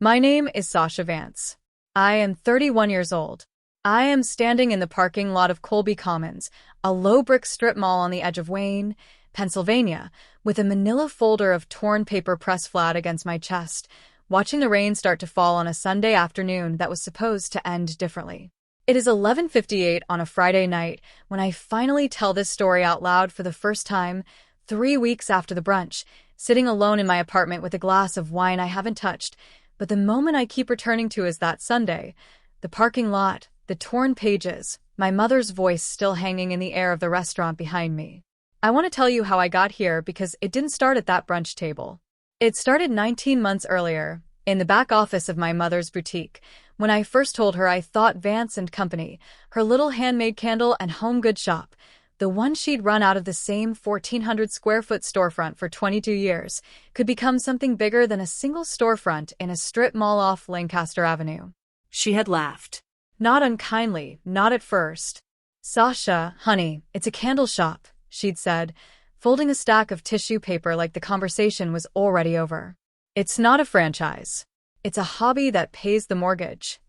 My name is Sasha Vance. I am 31 years old. I am standing in the parking lot of Colby Commons, a low-brick strip mall on the edge of Wayne, Pennsylvania, with a manila folder of torn paper pressed flat against my chest, watching the rain start to fall on a Sunday afternoon that was supposed to end differently. It is 11:58 on a Friday night when I finally tell this story out loud for the first time, 3 weeks after the brunch, sitting alone in my apartment with a glass of wine I haven't touched. But the moment I keep returning to is that Sunday. The parking lot, the torn pages, my mother's voice still hanging in the air of the restaurant behind me. I want to tell you how I got here because it didn't start at that brunch table. It started 19 months earlier, in the back office of my mother's boutique, when I first told her I thought Vance and Company, her little handmade candle and home goods shop, the one she'd run out of the same 1,400-square-foot storefront for 22 years, could become something bigger than a single storefront in a strip mall off Lancaster Avenue. She had laughed. Not unkindly, not at first. "Sasha, honey, it's a candle shop," she'd said, folding a stack of tissue paper like the conversation was already over. "It's not a franchise. It's a hobby that pays the mortgage."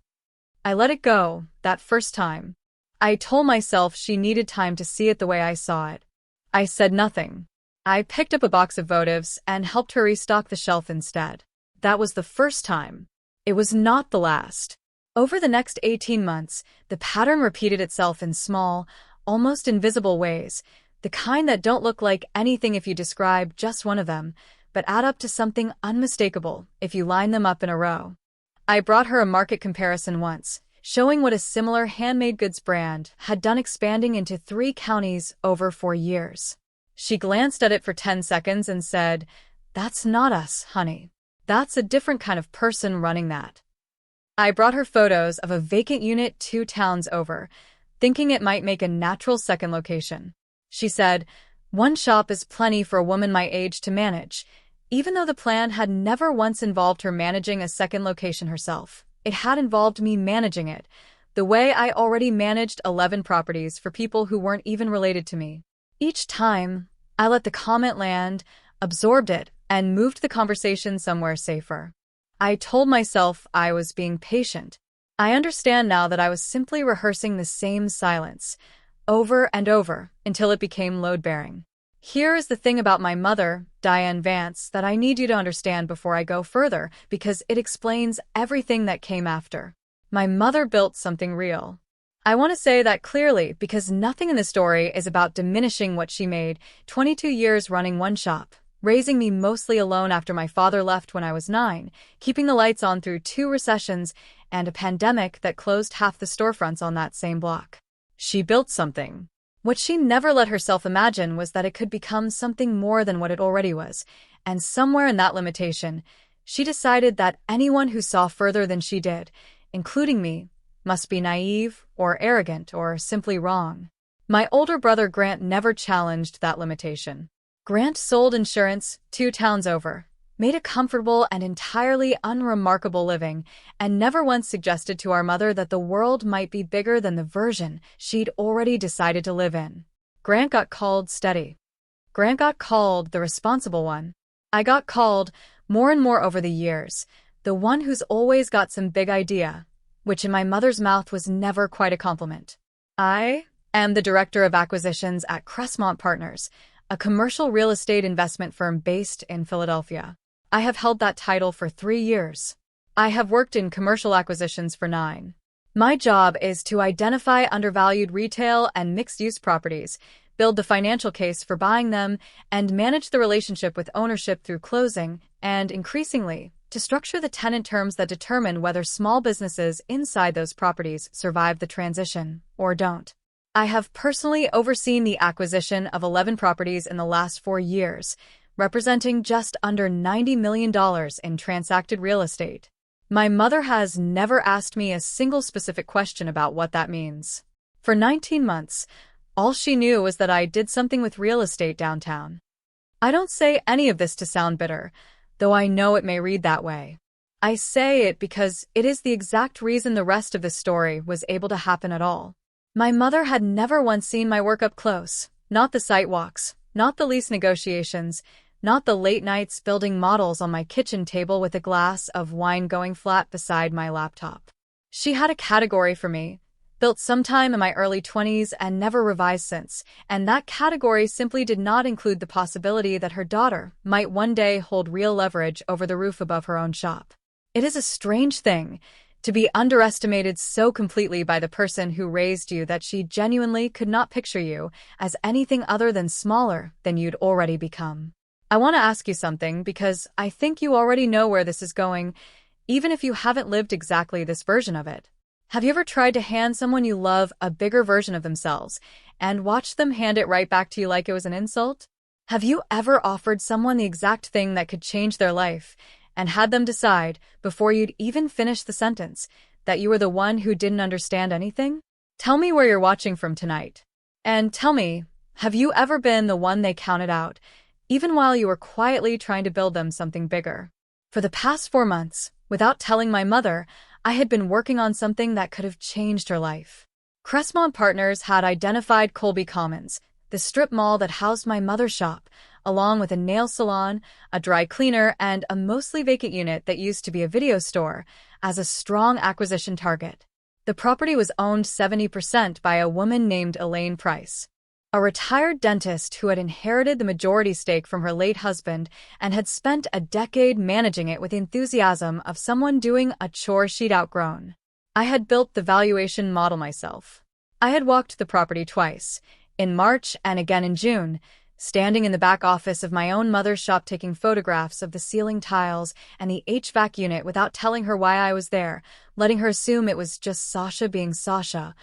I let it go, that first time. I told myself she needed time to see it the way I saw it. I said nothing. I picked up a box of votives and helped her restock the shelf instead. That was the first time. It was not the last. Over the next 18 months, the pattern repeated itself in small, almost invisible ways, the kind that don't look like anything if you describe just one of them, but add up to something unmistakable if you line them up in a row. I brought her a market comparison once, showing what a similar handmade goods brand had done expanding into 3 counties over 4 years. She glanced at it for 10 seconds and said, "That's not us, honey. That's a different kind of person running that." I brought her photos of a vacant unit 2 towns over, thinking it might make a natural second location. She said, "One shop is plenty for a woman my age to manage," even though the plan had never once involved her managing a second location herself. It had involved me managing it, the way I already managed 11 properties for people who weren't even related to me. Each time, I let the comment land, absorbed it, and moved the conversation somewhere safer. I told myself I was being patient. I understand now that I was simply rehearsing the same silence, over and over, until it became load-bearing. Here is the thing about my mother, Diane Vance, that I need you to understand before I go further, because it explains everything that came after. My mother built something real. I want to say that clearly because nothing in the story is about diminishing what she made, 22 years running one shop, raising me mostly alone after my father left when I was 9, keeping the lights on through 2 recessions and a pandemic that closed half the storefronts on that same block. She built something. What she never let herself imagine was that it could become something more than what it already was, and somewhere in that limitation, she decided that anyone who saw further than she did, including me, must be naive or arrogant or simply wrong. My older brother Grant never challenged that limitation. Grant sold insurance 2 towns over, made a comfortable and entirely unremarkable living, and never once suggested to our mother that the world might be bigger than the version she'd already decided to live in. Grant got called steady. Grant got called the responsible one. I got called, more and more over the years, the one who's always got some big idea, which in my mother's mouth was never quite a compliment. I am the director of acquisitions at Crestmont Partners, a commercial real estate investment firm based in Philadelphia. I have held that title for 3 years. I have worked in commercial acquisitions for 9. My job is to identify undervalued retail and mixed-use properties, build the financial case for buying them, and manage the relationship with ownership through closing, and increasingly, to structure the tenant terms that determine whether small businesses inside those properties survive the transition or don't. I have personally overseen the acquisition of 11 properties in the last 4 years, representing just under $90 million in transacted real estate. My mother has never asked me a single specific question about what that means. For 19 months, all she knew was that I did something with real estate downtown. I don't say any of this to sound bitter, though I know it may read that way. I say it because it is the exact reason the rest of the story was able to happen at all. My mother had never once seen my work up close, not the site walks, not the lease negotiations, not the late nights building models on my kitchen table with a glass of wine going flat beside my laptop. She had a category for me, built sometime in my early 20s and never revised since, and that category simply did not include the possibility that her daughter might one day hold real leverage over the roof above her own shop. It is a strange thing to be underestimated so completely by the person who raised you that she genuinely could not picture you as anything other than smaller than you'd already become. I want to ask you something because I think you already know where this is going, even if you haven't lived exactly this version of it. Have you ever tried to hand someone you love a bigger version of themselves and watched them hand it right back to you like it was an insult? Have you ever offered someone the exact thing that could change their life and had them decide, before you'd even finish the sentence, that you were the one who didn't understand anything? Tell me where you're watching from tonight. And tell me, have you ever been the one they counted out, even while you were quietly trying to build them something bigger? For the past 4 months, without telling my mother, I had been working on something that could have changed her life. Crestmont Partners had identified Colby Commons, the strip mall that housed my mother's shop, along with a nail salon, a dry cleaner, and a mostly vacant unit that used to be a video store, as a strong acquisition target. The property was owned 70% by a woman named Elaine Price, a retired dentist who had inherited the majority stake from her late husband and had spent a decade managing it with the enthusiasm of someone doing a chore she'd outgrown. I had built the valuation model myself. I had walked the property twice, in March and again in June, standing in the back office of my own mother's shop taking photographs of the ceiling tiles and the HVAC unit without telling her why I was there, letting her assume it was just Sasha being Sasha,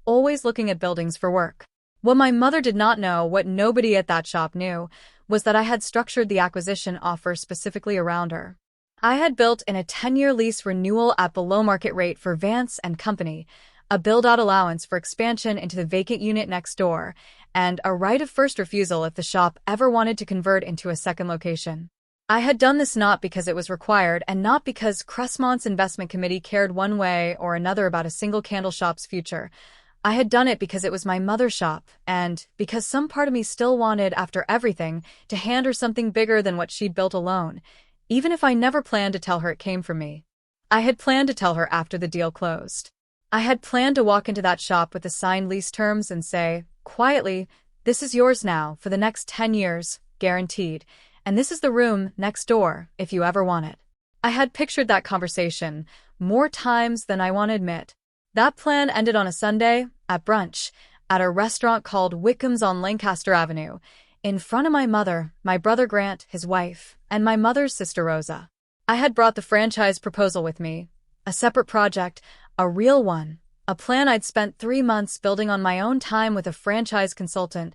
always looking at buildings for work. What my mother did not know, what nobody at that shop knew, was that I had structured the acquisition offer specifically around her. I had built in a 10-year lease renewal at below-market rate for Vance and Company, a build-out allowance for expansion into the vacant unit next door, and a right of first refusal if the shop ever wanted to convert into a second location. I had done this not because it was required and not because Crestmont's investment committee cared one way or another about a single candle shop's future. I had done it because it was my mother's shop, and because some part of me still wanted, after everything, to hand her something bigger than what she'd built alone, even if I never planned to tell her it came from me. I had planned to tell her after the deal closed. I had planned to walk into that shop with the signed lease terms and say, quietly, "This is yours now for the next 10 years, guaranteed, and this is the room next door if you ever want it." I had pictured that conversation more times than I want to admit. That plan ended on a Sunday, at brunch, at a restaurant called Wickham's on Lancaster Avenue, in front of my mother, my brother Grant, his wife, and my mother's sister Rosa. I had brought the franchise proposal with me, a separate project, a real one, a plan I'd spent 3 months building on my own time with a franchise consultant,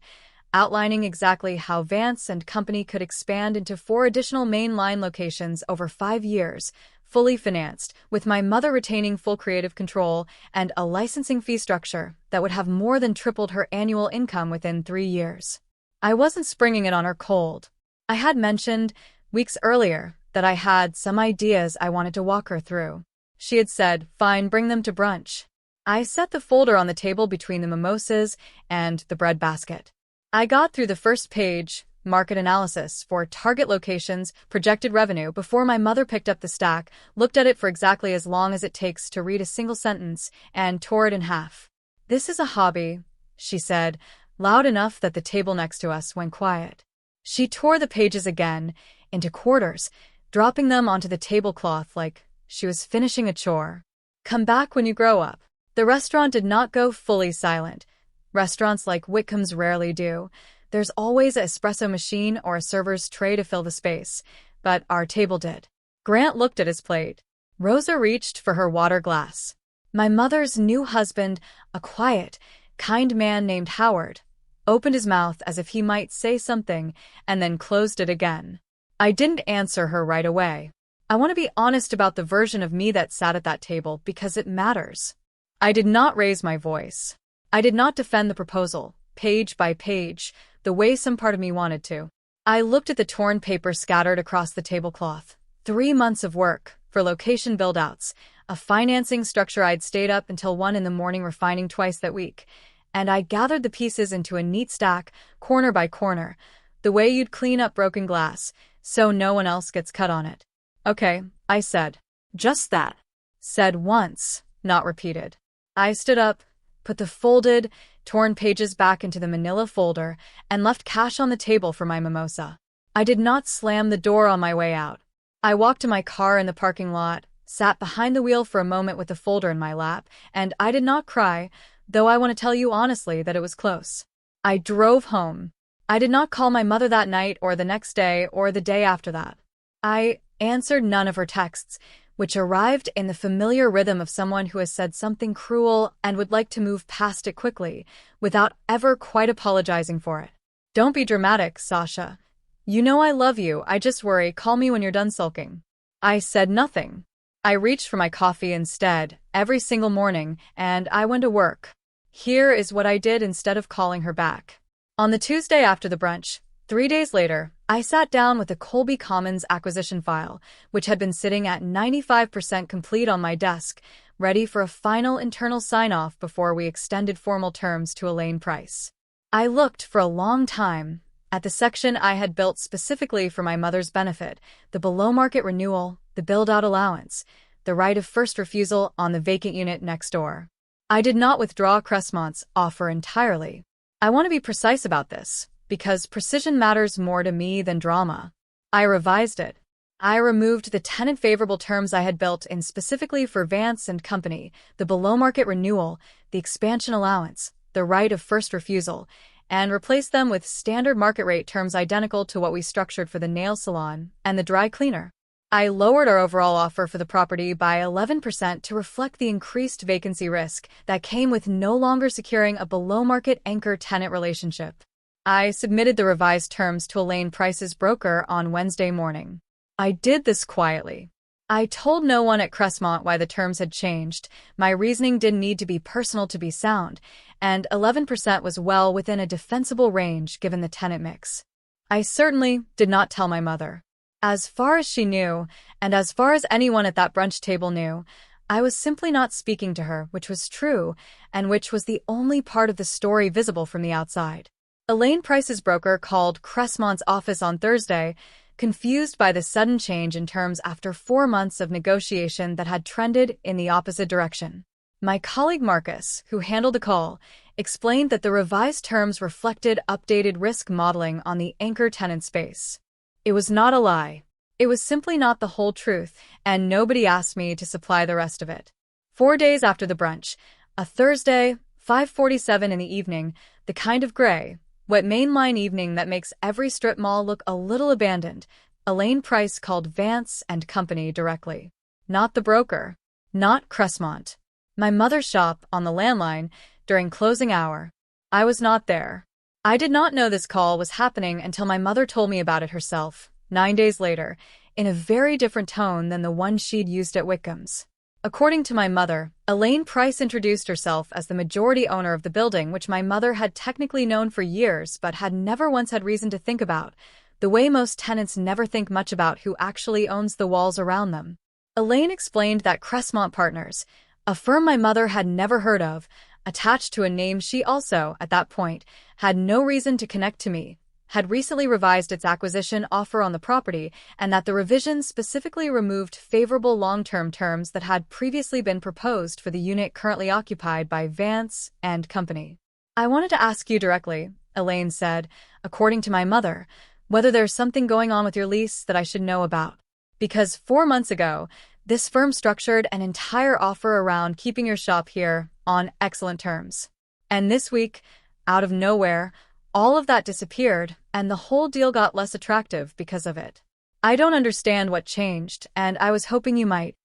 outlining exactly how Vance and Company could expand into 4 additional mainline locations over 5 years, fully financed, with my mother retaining full creative control and a licensing fee structure that would have more than tripled her annual income within 3 years. I wasn't springing it on her cold. I had mentioned, weeks earlier, that I had some ideas I wanted to walk her through. She had said, "Fine, bring them to brunch." I set the folder on the table between the mimosas and the bread basket. I got through the first page, market analysis for target locations, projected revenue, before my mother picked up the stack, looked at it for exactly as long as it takes to read a single sentence, and tore it in half. "This is a hobby," she said, loud enough that the table next to us went quiet. She tore the pages again, into quarters, dropping them onto the tablecloth like she was finishing a chore. "Come back when you grow up." The restaurant did not go fully silent. Restaurants like Wickham's rarely do. There's always an espresso machine or a server's tray to fill the space, but our table did. Grant looked at his plate. Rosa reached for her water glass. My mother's new husband, a quiet, kind man named Howard, opened his mouth as if he might say something and then closed it again. I didn't answer her right away. I want to be honest about the version of me that sat at that table because it matters. I did not raise my voice. I did not defend the proposal, page by page, the way some part of me wanted to. I looked at the torn paper scattered across the tablecloth. 3 months of work for location build-outs, a financing structure I'd stayed up until 1 in the morning refining twice that week, and I gathered the pieces into a neat stack, corner by corner, The way you'd clean up broken glass, so no one else gets cut on it. Okay, I said. Just that. Said once, not repeated. I stood up, put the folded, torn pages back into the manila folder, and left cash on the table for my mimosa. I did not slam the door on my way out. I walked to my car in the parking lot, sat behind the wheel for a moment with the folder in my lap, and I did not cry, though I want to tell you honestly that it was close. I drove home. I did not call my mother that night or the next day or the day after that. I answered none of her texts, which arrived in the familiar rhythm of someone who has said something cruel and would like to move past it quickly, without ever quite apologizing for it. Don't be dramatic, Sasha. You know I love you, I just worry, call me when you're done sulking. I said nothing. I reached for my coffee instead, every single morning, and I went to work. Here is what I did instead of calling her back. On the Tuesday after the brunch, 3 days later, I sat down with the Colby Commons acquisition file, which had been sitting at 95% complete on my desk, ready for a final internal sign-off before we extended formal terms to Elaine Price. I looked for a long time at the section I had built specifically for my mother's benefit, the below-market renewal, the build-out allowance, the right of first refusal on the vacant unit next door. I did not withdraw Cressmont's offer entirely. I want to be precise about this, because precision matters more to me than drama. I revised it. I removed the tenant-favorable terms I had built in specifically for Vance and Company, the below-market renewal, the expansion allowance, the right of first refusal, and replaced them with standard market rate terms identical to what we structured for the nail salon and the dry cleaner. I lowered our overall offer for the property by 11% to reflect the increased vacancy risk that came with no longer securing a below-market anchor-tenant relationship. I submitted the revised terms to Elaine Price's broker on Wednesday morning. I did this quietly. I told no one at Cressmont why the terms had changed. My reasoning didn't need to be personal to be sound, and 11% was well within a defensible range given the tenant mix. I certainly did not tell my mother. As far as she knew, and as far as anyone at that brunch table knew, I was simply not speaking to her, which was true, and which was the only part of the story visible from the outside. Elaine Price's broker called Cressmont's office on Thursday, confused by the sudden change in terms after 4 months of negotiation that had trended in the opposite direction. My colleague Marcus, who handled the call, explained that the revised terms reflected updated risk modeling on the anchor tenant space. It was not a lie. It was simply not the whole truth, and nobody asked me to supply the rest of it. 4 days after the brunch, a Thursday, 5:47 in the evening, the kind of gray, wet mainline evening that makes every strip mall look a little abandoned, Elaine Price called Vance and Company directly. Not the broker. Not Cressmont. My mother's shop on the landline during closing hour. I was not there. I did not know this call was happening until my mother told me about it herself, 9 days later, in a very different tone than the one she'd used at Whitcomb's. According to my mother, Elaine Price introduced herself as the majority owner of the building, which my mother had technically known for years but had never once had reason to think about, the way most tenants never think much about who actually owns the walls around them. Elaine explained that Cressmont Partners, a firm my mother had never heard of, attached to a name she also, at that point, had no reason to connect to me, had recently revised its acquisition offer on the property, and that the revision specifically removed favorable long-term terms that had previously been proposed for the unit currently occupied by Vance and Company. I wanted to ask you directly, Elaine said, according to my mother, whether there's something going on with your lease that I should know about. Because 4 months ago, this firm structured an entire offer around keeping your shop here on excellent terms. And this week, out of nowhere, all of that disappeared, and the whole deal got less attractive because of it. I don't understand what changed, and I was hoping you might.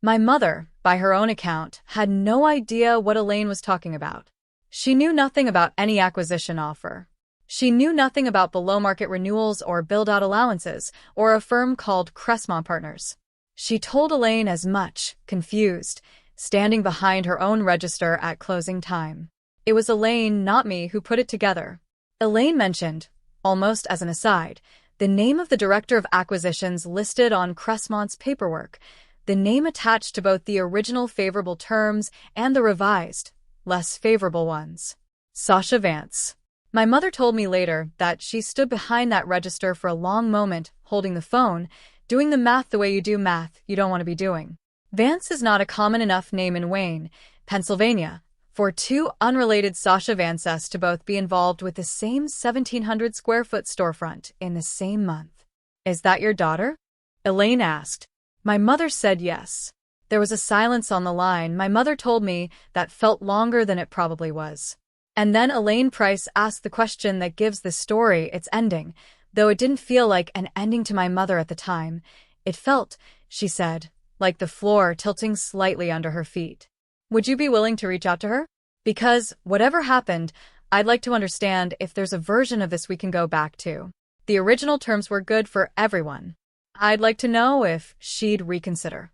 My mother, by her own account, had no idea what Elaine was talking about. She knew nothing about any acquisition offer. She knew nothing about below-market renewals or build-out allowances, or a firm called Cressmont Partners. She told Elaine as much, confused, standing behind her own register at closing time. It was Elaine, not me, who put it together. Elaine mentioned, almost as an aside, the name of the director of acquisitions listed on Cressmont's paperwork, the name attached to both the original favorable terms and the revised, less favorable ones. Sasha Vance. My mother told me later that she stood behind that register for a long moment, holding the phone, doing the math the way you do math you don't want to be doing. Vance is not a common enough name in Wayne, Pennsylvania, for two unrelated Sasha Vances to both be involved with the same 1,700 square foot storefront in the same month. Is that your daughter? Elaine asked. My mother said yes. There was a silence on the line my mother told me that felt longer than it probably was. And then Elaine Price asked the question that gives the story its ending, though it didn't feel like an ending to my mother at the time. It felt, she said, like the floor tilting slightly under her feet. Would you be willing to reach out to her? Because, whatever happened, I'd like to understand if there's a version of this we can go back to. The original terms were good for everyone. I'd like to know if she'd reconsider.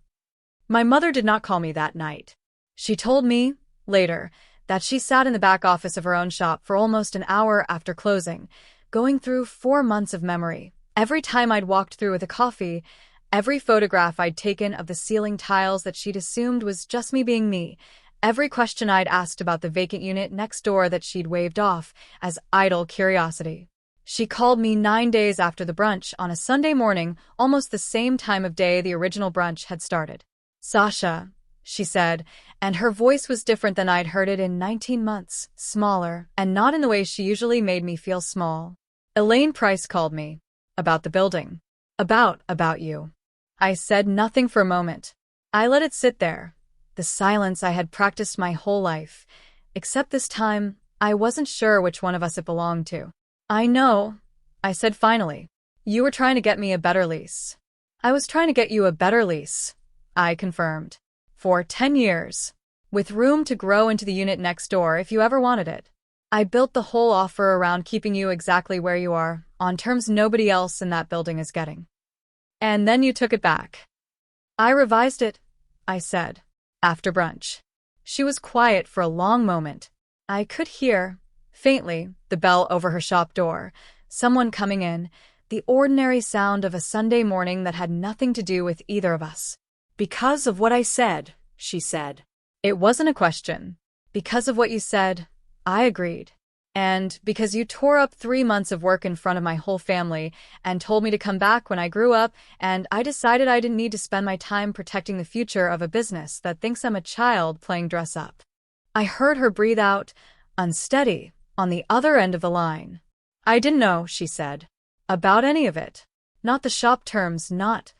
My mother did not call me that night. She told me, later, that she sat in the back office of her own shop for almost an hour after closing, going through 4 months of memory. Every time I'd walked through with a coffee, every photograph I'd taken of the ceiling tiles that she'd assumed was just me being me, every question I'd asked about the vacant unit next door that she'd waved off as idle curiosity. She called me 9 days after the brunch on a Sunday morning, almost the same time of day the original brunch had started. Sasha, she said, and her voice was different than I'd heard it in 19 months, smaller, and not in the way she usually made me feel small. Elaine Price called me. About the building. About you. I said nothing for a moment. I let it sit there, the silence I had practiced my whole life, except this time, I wasn't sure which one of us it belonged to. I know, I said finally. You were trying to get me a better lease. I was trying to get you a better lease, I confirmed. For 10 years. With room to grow into the unit next door if you ever wanted it. I built the whole offer around keeping you exactly where you are, on terms nobody else in that building is getting. And then you took it back. I revised it, I said, after brunch. She was quiet for a long moment. I could hear, faintly, the bell over her shop door, someone coming in, the ordinary sound of a Sunday morning that had nothing to do with either of us. Because of what I said, she said. It wasn't a question. Because of what you said, I agreed. And because you tore up 3 months of work in front of my whole family and told me to come back when I grew up, and I decided I didn't need to spend my time protecting the future of a business that thinks I'm a child playing dress up. I heard her breathe out, unsteady, on the other end of the line. I didn't know, she said, about any of it. Not the shop terms, not.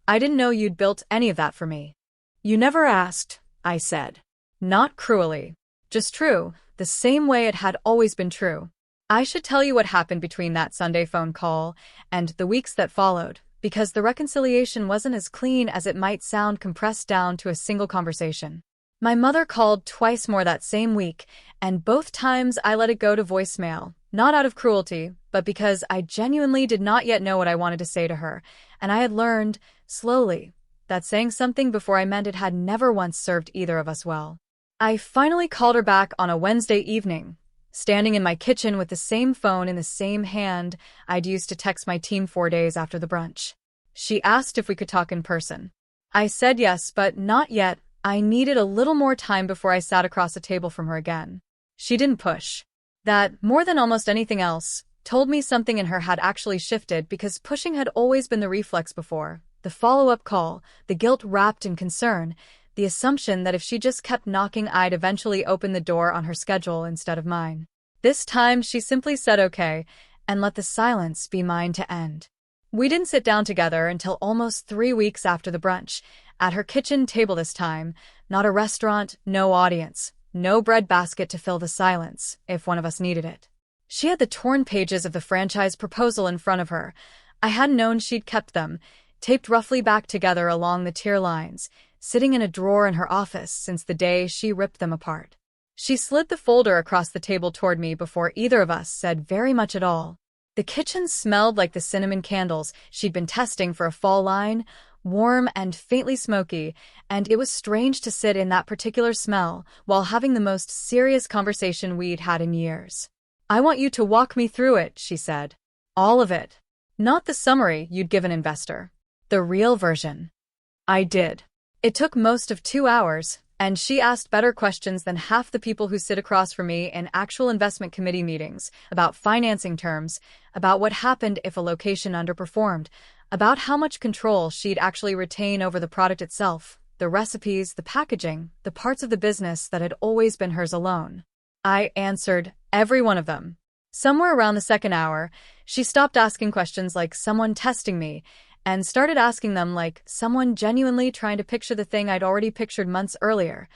I didn't know you'd built any of that for me. You never asked, I said. Not cruelly. Just true, the same way it had always been true. I should tell you what happened between that Sunday phone call and the weeks that followed, because the reconciliation wasn't as clean as it might sound compressed down to a single conversation. My mother called twice more that same week, and both times I let it go to voicemail, not out of cruelty, but because I genuinely did not yet know what I wanted to say to her, and I had learned, slowly, that saying something before I meant it had never once served either of us well. I finally called her back on a Wednesday evening, standing in my kitchen with the same phone in the same hand I'd used to text my team 4 days after the brunch. She asked if we could talk in person. I said yes, but not yet. I needed a little more time before I sat across the table from her again. She didn't push. That, more than almost anything else, told me something in her had actually shifted because pushing had always been the reflex before. The follow-up call, the guilt wrapped in concern, the assumption that if she just kept knocking I'd eventually open the door on her schedule instead of mine. This time she simply said okay, and let the silence be mine to end. We didn't sit down together until almost 3 weeks after the brunch, at her kitchen table this time, not a restaurant, no audience, no bread basket to fill the silence, if one of us needed it. She had the torn pages of the franchise proposal in front of her. I hadn't known she'd kept them, taped roughly back together along the tier lines, sitting in a drawer in her office since the day she ripped them apart. She slid the folder across the table toward me before either of us said very much at all. The kitchen smelled like the cinnamon candles she'd been testing for a fall line, warm and faintly smoky, and it was strange to sit in that particular smell while having the most serious conversation we'd had in years. I want you to walk me through it, she said. All of it. Not the summary you'd give an investor. The real version. I did. It took most of 2 hours, And she asked better questions than half the people who sit across from me in actual investment committee meetings, about financing terms, about what happened if a location underperformed, about how much control she'd actually retain over the product itself, the recipes, the packaging, the parts of the business that had always been hers alone. I answered every one of them. Somewhere around the second hour, she stopped asking questions like someone testing me, and started asking them like someone genuinely trying to picture the thing I'd already pictured months earlier.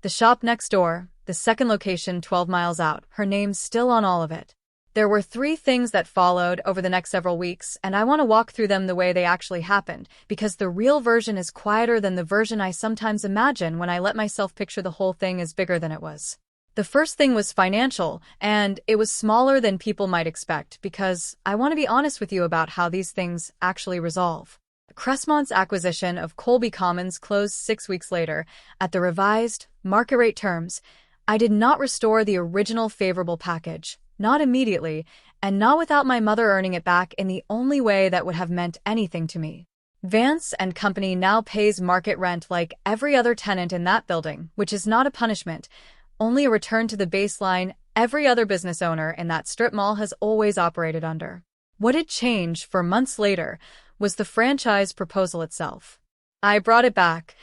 The shop next door, the second location 12 miles out, her name's still on all of it. There were 3 things that followed over the next several weeks, and I want to walk through them the way they actually happened, because the real version is quieter than the version I sometimes imagine when I let myself picture the whole thing as bigger than it was. The first thing was financial, and it was smaller than people might expect because I want to be honest with you about how these things actually resolve. Crestmont's acquisition of Colby Commons closed 6 weeks later at the revised market rate terms. I did not restore the original favorable package, not immediately, and not without my mother earning it back in the only way that would have meant anything to me. Vance and Company now pays market rent like every other tenant in that building, which is not a punishment, only a return to the baseline every other business owner in that strip mall has always operated under. What had changed for months later was the franchise proposal itself. I brought it back,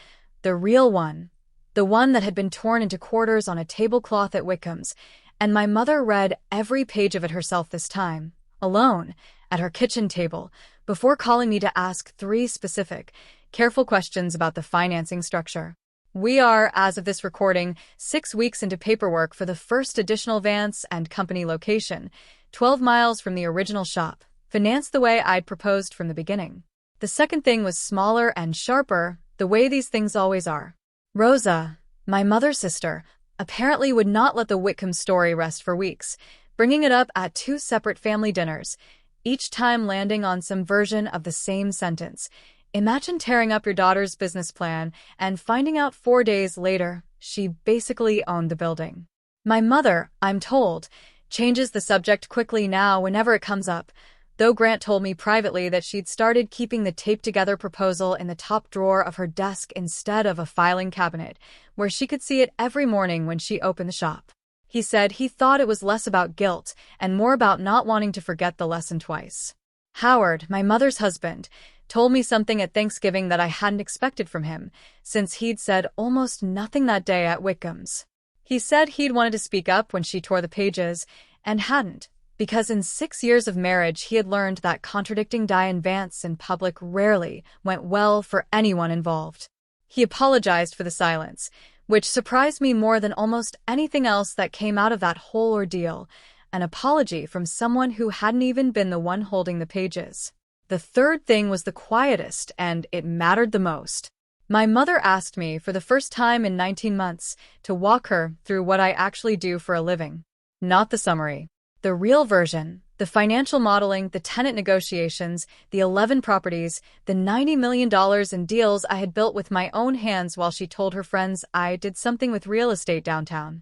the real one, the one that had been torn into quarters on a tablecloth at Wickham's, and my mother read every page of it herself this time, alone, at her kitchen table, before calling me to ask 3 specific, careful questions about the financing structure. We are, as of this recording, 6 weeks into paperwork for the first additional Vance and Company location, 12 miles from the original shop, financed the way I'd proposed from the beginning. The second thing was smaller and sharper, the way these things always are. Rosa, my mother's sister, apparently would not let the Whitcomb story rest for weeks, bringing it up at 2 separate family dinners, each time landing on some version of the same sentence. Imagine tearing up your daughter's business plan and finding out 4 days later she basically owned the building. My mother, I'm told, changes the subject quickly now whenever it comes up, though Grant told me privately that she'd started keeping the taped-together proposal in the top drawer of her desk instead of a filing cabinet, where she could see it every morning when she opened the shop. He said he thought it was less about guilt and more about not wanting to forget the lesson twice. Howard, my mother's husband, told me something at Thanksgiving that I hadn't expected from him, since he'd said almost nothing that day at Wickham's. He said he'd wanted to speak up when she tore the pages, and hadn't, because in 6 years of marriage he had learned that contradicting Diane Vance in public rarely went well for anyone involved. He apologized for the silence, which surprised me more than almost anything else that came out of that whole ordeal, an apology from someone who hadn't even been the one holding the pages. The third thing was the quietest, and it mattered the most. My mother asked me, for the first time in 19 months, to walk her through what I actually do for a living. Not the summary. The real version, the financial modeling, the tenant negotiations, the 11 properties, the $90 million in deals I had built with my own hands while she told her friends I did something with real estate downtown.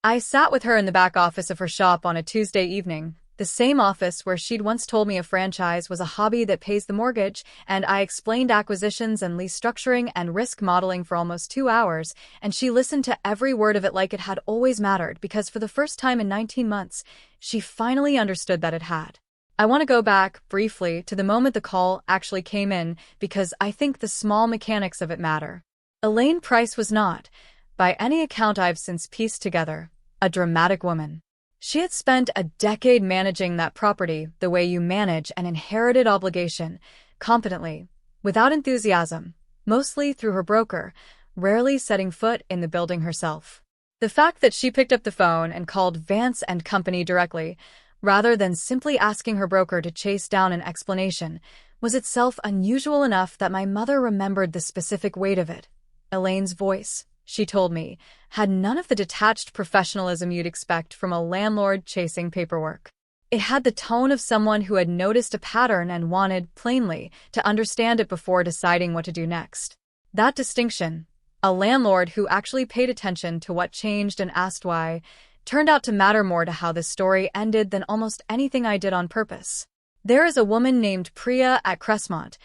I sat with her in the back office of her shop on a Tuesday evening, the same office where she'd once told me a franchise was a hobby that pays the mortgage, and I explained acquisitions and lease structuring and risk modeling for almost 2 hours, and she listened to every word of it like it had always mattered, because for the first time in 19 months, she finally understood that it had. I want to go back, briefly, to the moment the call actually came in, because I think the small mechanics of it matter. Elaine Price was not, by any account I've since pieced together, a dramatic woman. She had spent a decade managing that property the way you manage an inherited obligation, competently, without enthusiasm, mostly through her broker, rarely setting foot in the building herself. The fact that she picked up the phone and called Vance and Company directly, rather than simply asking her broker to chase down an explanation, was itself unusual enough that my mother remembered the specific weight of it. Elaine's voice, she told me, had none of the detached professionalism you'd expect from a landlord chasing paperwork. It had the tone of someone who had noticed a pattern and wanted, plainly, to understand it before deciding what to do next. That distinction, a landlord who actually paid attention to what changed and asked why, turned out to matter more to how this story ended than almost anything I did on purpose. There is a woman named Priya at Crestmont,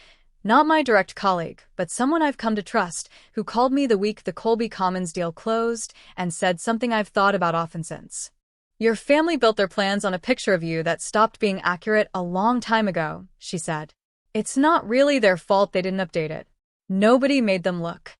Not my direct colleague, but someone I've come to trust, who called me the week the Colby Commons deal closed and said something I've thought about often since. Your family built their plans on a picture of you that stopped being accurate a long time ago, she said. It's not really their fault they didn't update it. Nobody made them look.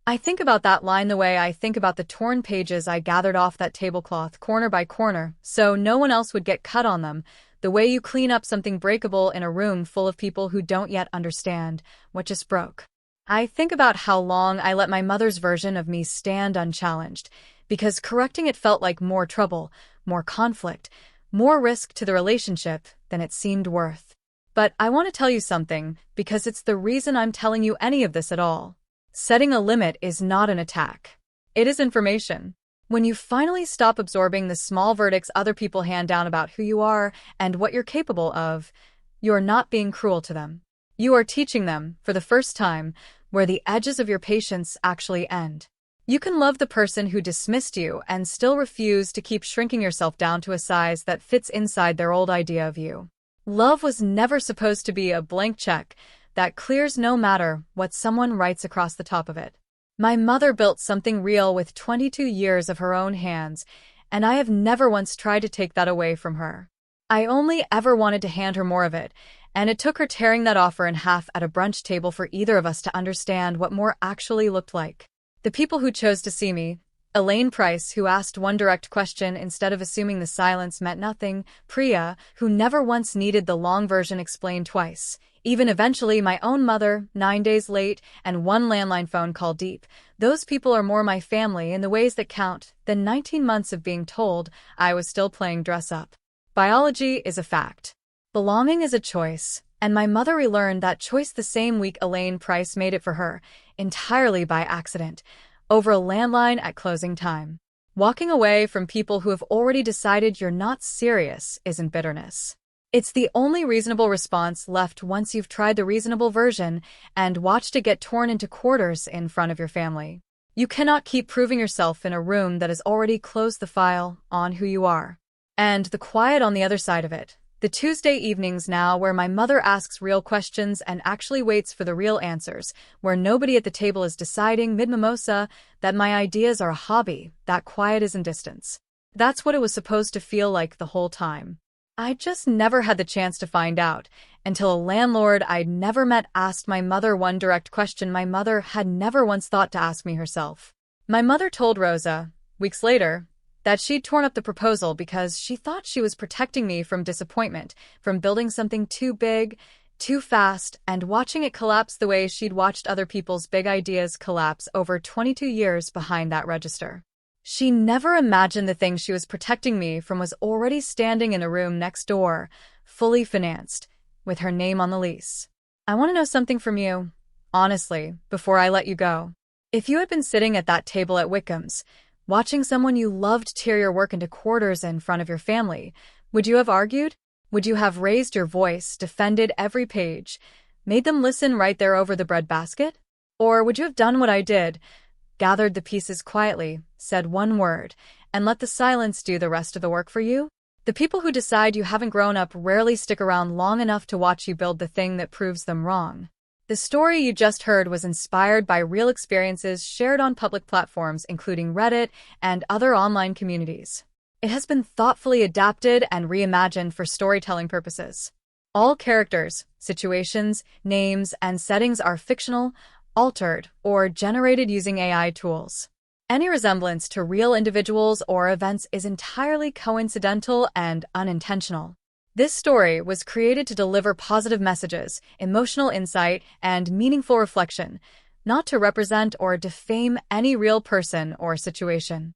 I think about that line the way I think about the torn pages I gathered off that tablecloth corner by corner so no one else would get cut on them, the way you clean up something breakable in a room full of people who don't yet understand what just broke. I think about how long I let my mother's version of me stand unchallenged, because correcting it felt like more trouble, more conflict, more risk to the relationship than it seemed worth. But I want to tell you something, because it's the reason I'm telling you any of this at all. Setting a limit is not an attack. It is information. When you finally stop absorbing the small verdicts other people hand down about who you are and what you're capable of, you're not being cruel to them. You are teaching them, for the first time, where the edges of your patience actually end. You can love the person who dismissed you and still refuse to keep shrinking yourself down to a size that fits inside their old idea of you. Love was never supposed to be a blank check that clears no matter what someone writes across the top of it. My mother built something real with 22 years of her own hands, and I have never once tried to take that away from her. I only ever wanted to hand her more of it, and it took her tearing that offer in half at a brunch table for either of us to understand what more actually looked like. The people who chose to see me, Elaine Price, who asked one direct question instead of assuming the silence meant nothing, Priya, who never once needed the long version explained twice, even eventually my own mother, 9 days late, and one landline phone call deep. Those people are more my family in the ways that count than 19 months of being told I was still playing dress up. Biology is a fact. Belonging is a choice, and my mother relearned that choice the same week Elaine Price made it for her, entirely by accident, over a landline at closing time. Walking away from people who have already decided you're not serious isn't bitterness. It's the only reasonable response left once you've tried the reasonable version and watched it get torn into quarters in front of your family. You cannot keep proving yourself in a room that has already closed the file on who you are. And the quiet on the other side of it. The Tuesday evenings now where my mother asks real questions and actually waits for the real answers, where nobody at the table is deciding mid-mimosa that my ideas are a hobby, that quiet isn't distance. That's what it was supposed to feel like the whole time. I just never had the chance to find out, until a landlord I'd never met asked my mother one direct question my mother had never once thought to ask me herself. My mother told Rosa, weeks later, that she'd torn up the proposal because she thought she was protecting me from disappointment, from building something too big, too fast, and watching it collapse the way she'd watched other people's big ideas collapse over 22 years behind that register. She never imagined the thing she was protecting me from was already standing in a room next door, fully financed, with her name on the lease. I want to know something from you, honestly, before I let you go. If you had been sitting at that table at Wickham's, watching someone you loved tear your work into quarters in front of your family, would you have argued? Would you have raised your voice, defended every page, made them listen right there over the breadbasket? Or would you have done what I did, gathered the pieces quietly, said one word, and let the silence do the rest of the work for you? The people who decide you haven't grown up rarely stick around long enough to watch you build the thing that proves them wrong. The story you just heard was inspired by real experiences shared on public platforms including Reddit and other online communities. It has been thoughtfully adapted and reimagined for storytelling purposes. All characters, situations, names, and settings are fictional, altered, or generated using AI tools. Any resemblance to real individuals or events is entirely coincidental and unintentional. This story was created to deliver positive messages, emotional insight, and meaningful reflection, not to represent or defame any real person or situation.